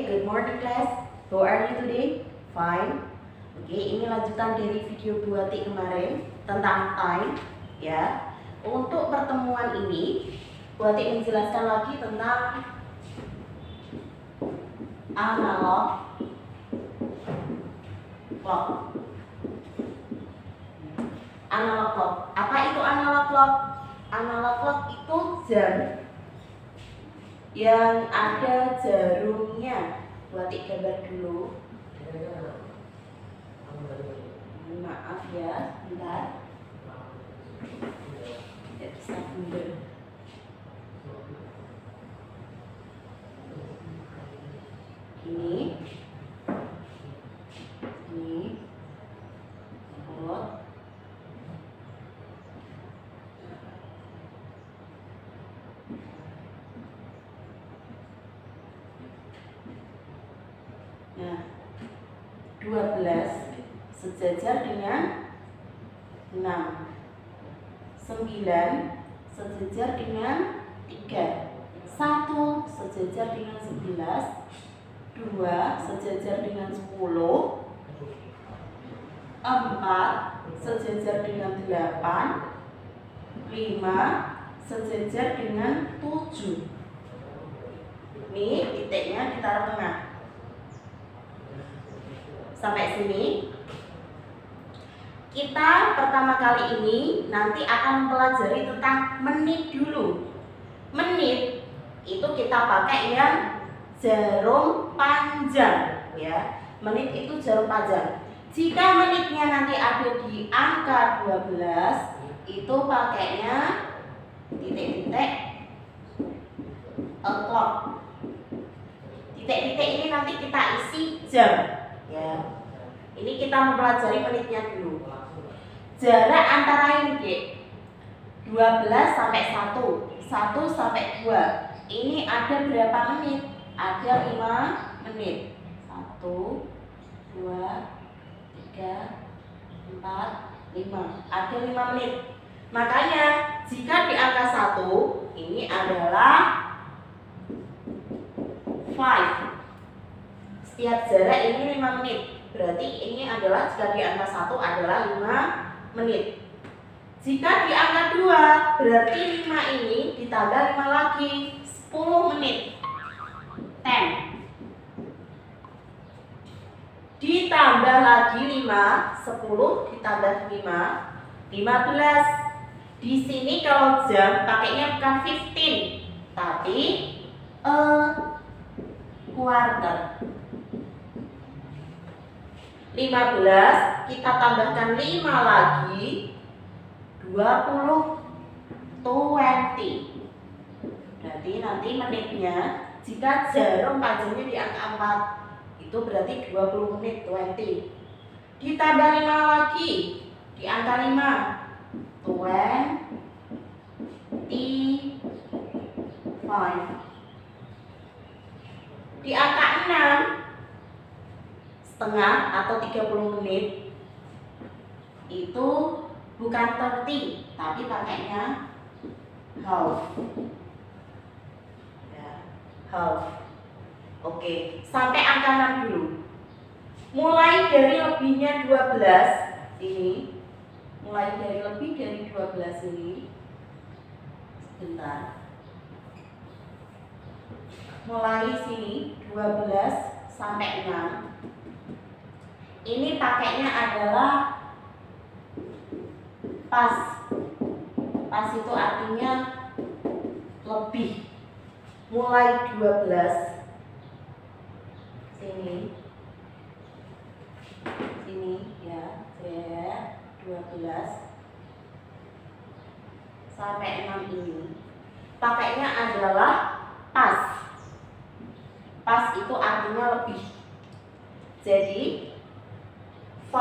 good morning class. How are you today? Fine. Oke, ini lanjutan dari video buati kemarin tentang time ya. Untuk pertemuan ini, buati menjelaskan lagi tentang analog clock. Analog clock. Apa itu analog clock? Analog clock itu jam yang ada jarumnya. Buati gambar dulu. Maaf ya, bentar. Tidak bisa mundur. Ini buat nah 12 sejajar dengan 6, 9 sejajar dengan 3, 1 sejajar dengan 11, 2 sejajar dengan 10, 4 sejajar dengan 8, 5 sejajar dengan 7. Ini titiknya ditaruh tengah. Sampai sini. Kita pertama kali ini nanti akan mempelajari tentang menit dulu. Menit itu kita pakai yang jarum panjang ya. Menit itu jarum panjang. Jika menitnya nanti ada di angka 12, itu pakainya titik-titik o'clock. Titik-titik ini nanti kita isi jam ya. Ini kita mempelajari menitnya dulu. Jarak antara ini, Dek, 12 sampai 1, 1 sampai 2. Ini ada berapa menit? Ada 5 menit. 1, 2, 3, 4, 5. Ada 5 menit. Makanya jika di angka 1 ini adalah 5. Setiap jarak ini 5 menit. Berarti ini adalah jika di angka 1 adalah 5 menit. Jika di angka 2 berarti 5 ini ditambah 5 lagi 10 menit. 10. Ditambah lagi 5, 10 ditambah 5, 15. Di sini kalau jam pakainya bukan 15 tapi quarter. 15 kita tambahkan 5 lagi 20. Berarti nanti menitnya jika jarum panjangnya di angka 4 itu berarti 20 menit 20. Ditambah 5 lagi di angka 5 25. Di angka 6 setengah atau 30 menit itu bukan 30 tapi pakainya half ya, half. Oke, sampai angka 6 dulu. Mulai dari lebihnya 12 ini, mulai dari lebih dari 12 ini, sebentar, mulai sini 12 sampai 6. Ini pakainya adalah pas. Pas itu artinya lebih. Mulai 12 sini ya, 12 sampai 6 ini pakainya adalah pas. Pas itu artinya lebih. Jadi 5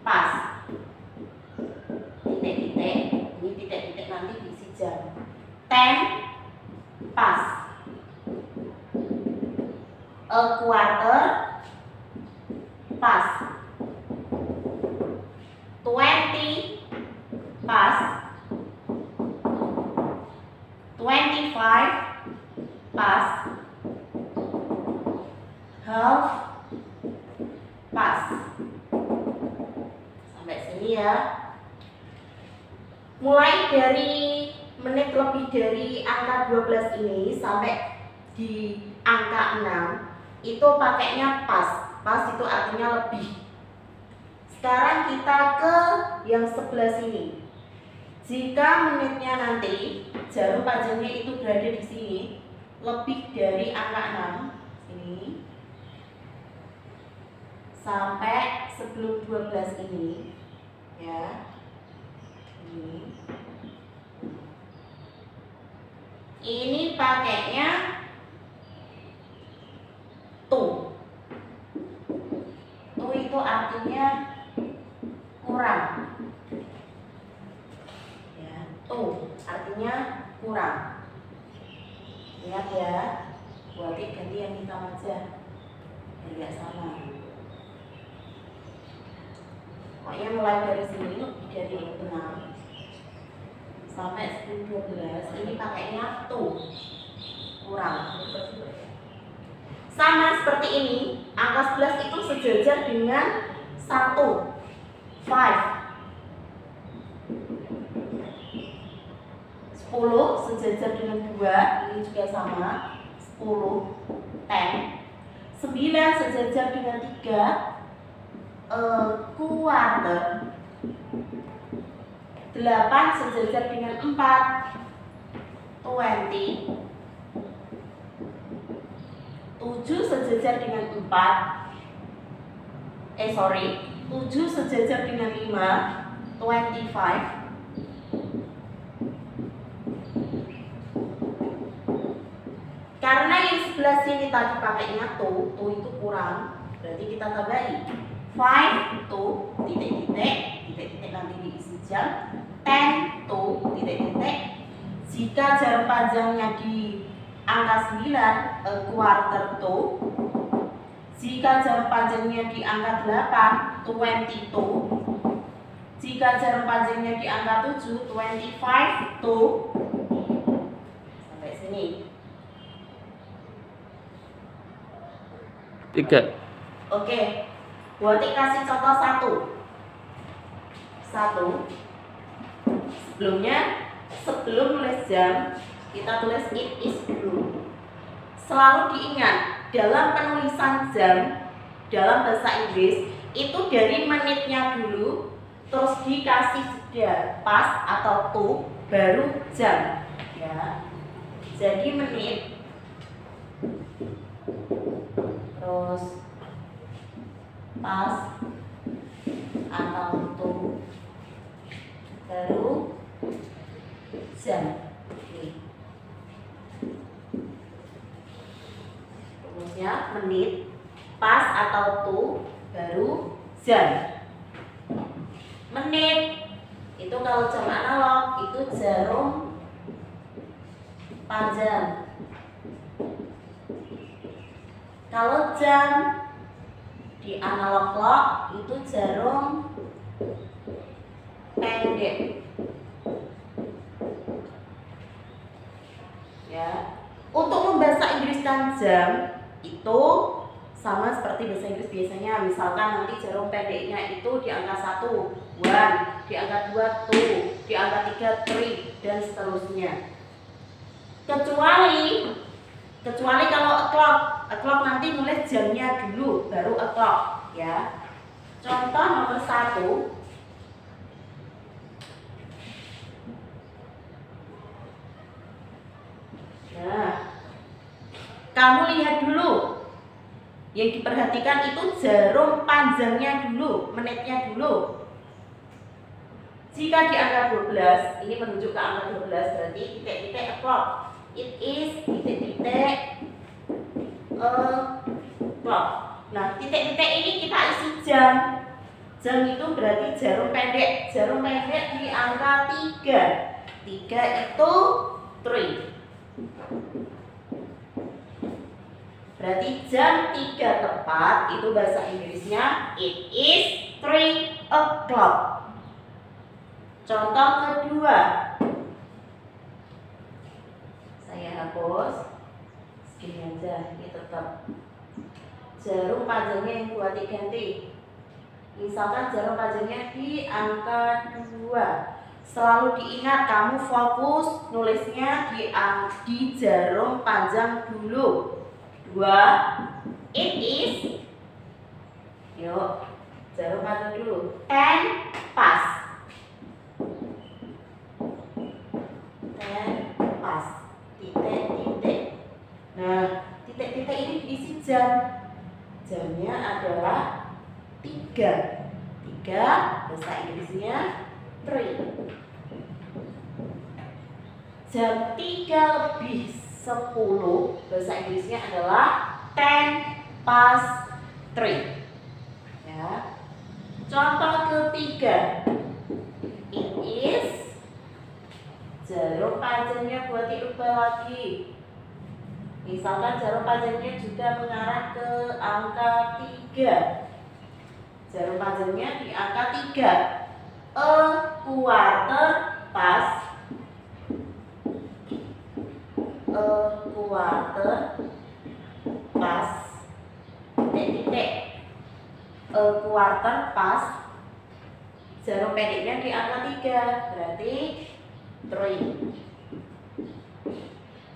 pas. Titik-titik. Ini titik-titik nanti diisi jam. 10 pas. A quarter pas. 20 pas. 25 pas. half past. Sampai sini ya. Mulai dari menit lebih dari angka 12 ini sampai di angka 6 itu pakainya pas. Pas itu artinya lebih. Sekarang kita ke yang sebelah sini. Jika menitnya nanti jarum panjangnya itu berada di sini lebih dari angka 6 sini sampai sebelum 12 ini ya. Ini pakainya tu. Tu itu artinya kurang. Ya, tu artinya kurang. Ingat ya, buat ganti yang hitam aja biar nggak sama. Pokoknya mulai dari sini dari 6 sampai 12 ini pakainya tu kurang. Sama seperti ini, angka 11 itu sejajar dengan 1 5. 10 sejajar dengan 2, ini juga sama 10 10. 9 sejajar dengan 3 quarter. 8 sejajar dengan 4 20. 7 sejajar dengan 7 sejajar dengan 5 25. Karena yang sebelah sini tadi pakainya tu itu kurang, berarti kita tambahi 5 tu titik-titik nanti diisi jam, 10 tu titik-titik. Jika jarum panjangnya di angka 9 quarter tu. Jika jarum panjangnya di angka 8 22. Jika jarum panjangnya di angka 7 25 tu. Sampai sini. 3. Oke, buat kasih contoh 1. Sebelum nulis jam, kita tulis it is dulu. Selalu diingat, dalam penulisan jam dalam bahasa Inggris itu dari menitnya dulu, terus dikasih jeda pas atau to, baru jam. Ya, jadi menit. Terus pas atau to baru jam. Rumusnya menit, pas atau to baru jam. Menit itu kalau jam analog itu jarum panjang. Kalau jam di analog clock itu jarum pendek. Ya. Untuk membahasa Inggriskan jam itu sama seperti bahasa Inggris biasanya. Misalkan nanti jarum pendeknya itu di angka 1 1, di angka 2 2, di angka 3 3 dan seterusnya. Kecuali kalau o'clock nanti nulis jamnya dulu baru o'clock ya. Contoh nomor 1. Nah, kamu lihat dulu. Yang diperhatikan itu jarum panjangnya dulu, menitnya dulu. Jika di angka 12, ini menunjuk ke angka 12 berarti titik-titik o'clock. It is titik-titik o'clock. Nah, titik-titik ini kita isi jam. Jam itu berarti jarum pendek. Jarum pendek di angka 3. 3 itu 3. Berarti jam 3 tepat itu bahasa Inggrisnya it is 3 o'clock. Contoh kedua. Saya hapus. Segini aja, ini tetap. jarum panjangnya yang buat diganti. Misalkan jarum panjangnya di angka 2. Selalu diingat, kamu fokus nulisnya di jarum panjang dulu. 2. It is. Yuk, jarum panjang dulu. 10 pas. 10 pas. Titik-titik. Nah, titik-titik ini diisi jam. Jamnya adalah 3. 3 bahasa Inggrisnya 3. Jam 3:10 bahasa Inggrisnya adalah 10 past 3. Ya. Contoh ketiga. It is. Jarum panjangnya buat diubah lagi. Misalkan jarum panjangnya juga mengarah ke angka 3. Jarum panjangnya di angka 3. A quarter past. A quarter past. Titik-titik. A quarter past. Jarum pendeknya di angka 3. Berarti 3.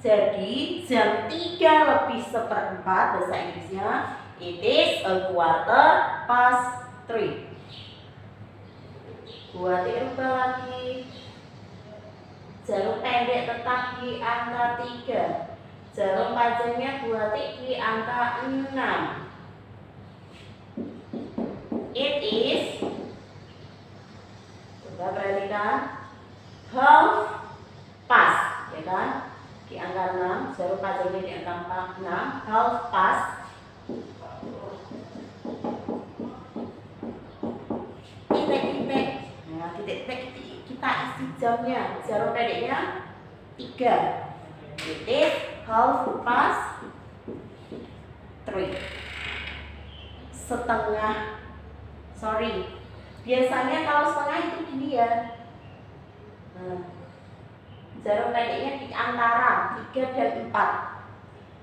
Jadi jam 3:04 bahasa Inggrisnya it is a quarter past 3. Buat diubah lagi. Jarum pendek tetap di angka 3. Jarum panjangnya buat di angka 6. It is. Coba perhatikan. Half past, ya kan? Di angka 6, jarum panjangnya di angka 6, half past. Titik-titik. Nah, titik-titik kita isi jamnya. Jarum pendeknya 3. It is half past 3. Setengah. Sorry. Biasanya kalau setengah itu gini ya. Nah, jarum pendeknya di antara 3 dan 4.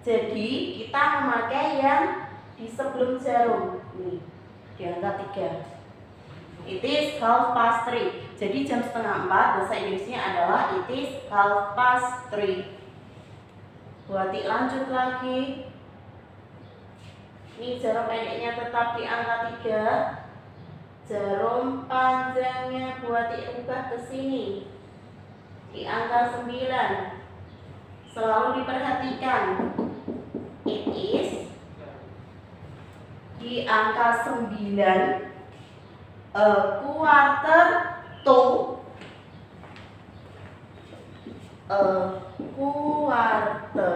Jadi kita memakai yang di sebelum jarum. Nih, di angka 3. It is half past 3. Jadi jam setengah 4 bahasa Inggrisnya adalah it is half past 3. Buat lanjut lagi. Ini jarum pendeknya tetap di angka 3. Jarum panjangnya buat diubah ke sini. Di angka 9. Selalu diperhatikan. It is di angka 9. A quarter to. A quarter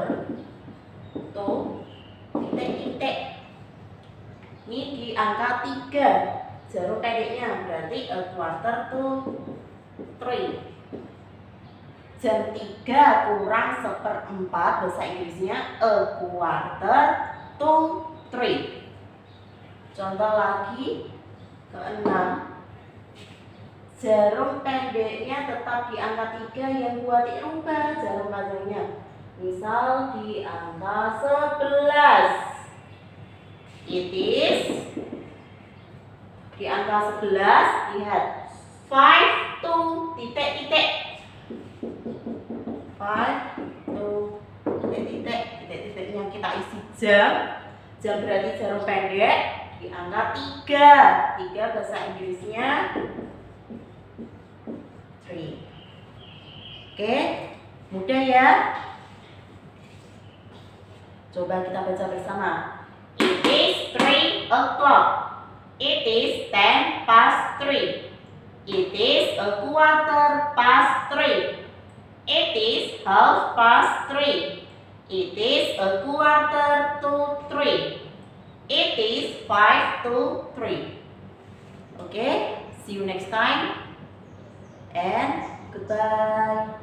to. Titik-titik. Ini di angka 3. Jarum pendeknya berarti a quarter to 3. Jam 3 kurang 1/4 bahasa Inggrisnya a quarter to 3. Contoh lagi ke-6. Jarum pendeknya tetap di angka 3 yang buat dirubah jarum panjangnya. Misal di angka 11. It is di angka 11, lihat 5 to titik-titik. 5 to titik-titik. Titik-titik yang kita isi jam. Jam berarti jarum pendek di angka 3. 3 bahasa Inggrisnya 3. Oke, mudah ya. Coba kita baca bersama. It is 3 o'clock. It is 10 past 3. It is a quarter past 3. It is half past 3. It is a quarter to 3. It is 5 to 3. Okay, see you next time and goodbye.